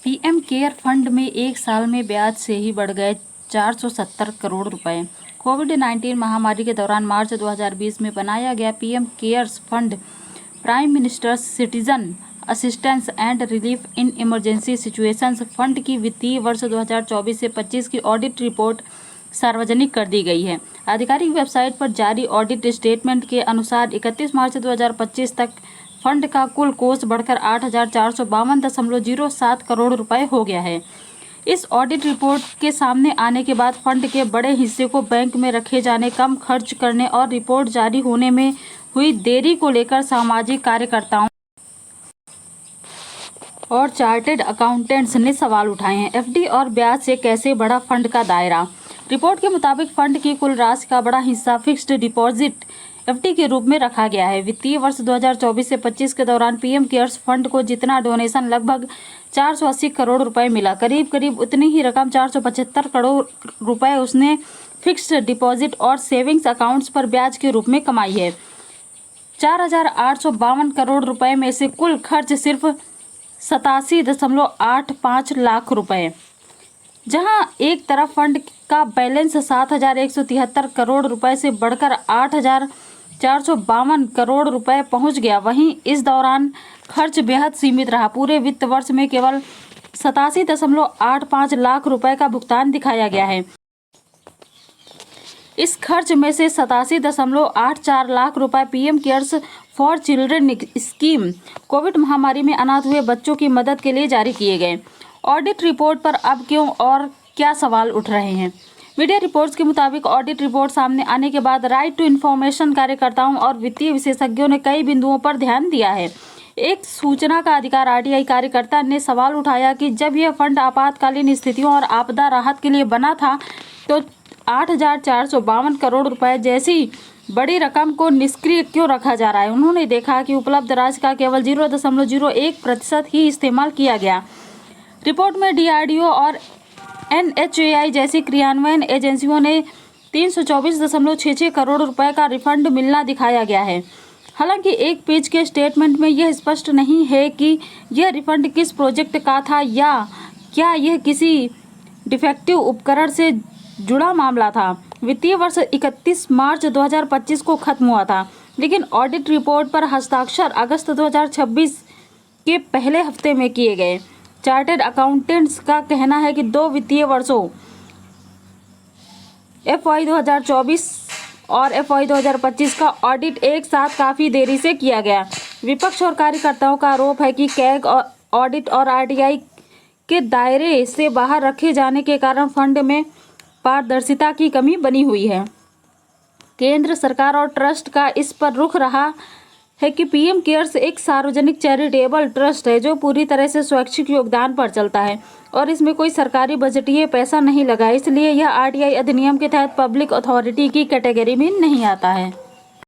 PM care fund में एक साल में ब्याज से ही बढ़ गए 470 करोड़ रुपए। कोविड-19 महामारी के दौरान मार्च 2020 में बनाया गया PM cares fund prime ministers citizen assistance and relief in emergency situations fund की वित्तीय वर्ष 2024 से 25 की ऑडिट रिपोर्ट सार्वजनिक कर दी गई है। आधिकारिक वेबसाइट पर जारी ऑडिट स्टेटमेंट के अनुसार 31 मार्च 2025 तक फंड का कुल कोष बढ़कर 8,452.07 करोड़ रुपए हो गया है। इस ऑडिट रिपोर्ट के सामने आने के बाद फंड के बड़े हिस्से को बैंक में रखे जाने, कम खर्च करने और रिपोर्ट जारी होने में हुई देरी को लेकर सामाजिक कार्यकर्ताओं और चार्टर्ड अकाउंटेंट्स ने सवाल उठाए हैं। एफडी और ब्याज से कैसे बढ़ा फंड का दायरा? रिपोर्ट के मुताबिक फंड की कुल राशि का बड़ा हिस्सा फिक्स्ड डिपॉजिट एफडी के रूप में रखा गया है। वित्तीय वर्ष 2024 से 25 के दौरान पीएम केयर्स फंड को जितना डोनेशन लगभग 480 करोड़ रुपए मिला, करीब करीब उतनी ही रकम 475 करोड़ रुपए उसने फिक्स्ड डिपॉजिट और सेविंग्स अकाउंट्स पर ब्याज के रूप में कमाई है। 4,852 करोड़ रुपए में से कुल खर्च सिर्फ 87.85 लाख रुपए, जहां एक तरफ फंड का बैलेंस 7,173 करोड़ रुपए से बढ़कर 8,452 करोड़ रुपए पहुंच गया, वहीं इस दौरान खर्च बेहद सीमित रहा। पूरे वित्त वर्ष में केवल 87.85 लाख रुपए का भुगतान दिखाया गया है। इस खर्च में से 87.84 लाख रुपए PM cares for children scheme Covid महामारी में अनाथ हुए बच्चों की मदद के लिए जारी किए गए। ऑडिट रिपोर्ट पर अब क्यों और क्या सवाल उठ रहे हैं? मीडिया रिपोर्ट्स के मुताबिक ऑडिट रिपोर्ट सामने आने के बाद राइट टू इन्फॉर्मेशन कार्यकर्ताओं और वित्तीय विशेषज्ञों ने कई बिंदुओं पर ध्यान दिया है। एक सूचना का अधिकार आरटीआई कार्यकर्ता ने सवाल उठाया कि जब यह फंड आपातकालीन स्थितियों और आपदा राहत के लिए बना था तो 8,452 करोड़ रुपए जैसी बड़ी रकम को निष्क्रिय क्यों रखा जा रहा है। उन्होंने देखा कि उपलब्ध राशि का केवल 0.01% ही इस्तेमाल किया गया। रिपोर्ट में डीआरडीओ और एनएचएआई जैसी क्रियान्वयन एजेंसियों ने 324.66 करोड़ रुपए का रिफंड मिलना दिखाया गया है। हालांकि एक पेज के स्टेटमेंट में यह स्पष्ट नहीं है कि यह रिफंड किस प्रोजेक्ट का था या क्या यह किसी डिफेक्टिव उपकरण से जुड़ा मामला था। वित्तीय वर्ष 31 मार्च 2025 को खत्म हुआ था, लेकिन ऑडिट रिपोर्ट पर हस्ताक्षर अगस्त 2026 के पहले हफ्ते में किए गए। चार्टर्ड अकाउंटेंट्स का कहना है कि 2 वित्तीय वर्षों FY 2024 और FY 2025 का ऑडिट एक साथ काफ़ी देरी से किया गया। विपक्ष और कार्यकर्ताओं का आरोप है कि कैग ऑडिट और आरटीआई के दायरे से बाहर रखे जाने के कारण फंड में पारदर्शिता की कमी बनी हुई है। केंद्र सरकार और ट्रस्ट का इस पर रुख रहा है कि पीएम केयर्स एक सार्वजनिक चैरिटेबल ट्रस्ट है जो पूरी तरह से स्वैच्छिक योगदान पर चलता है और इसमें कोई सरकारी बजटीय पैसा नहीं लगा, इसलिए यह आरटीआई अधिनियम के तहत पब्लिक अथॉरिटी की कैटेगरी में नहीं आता है।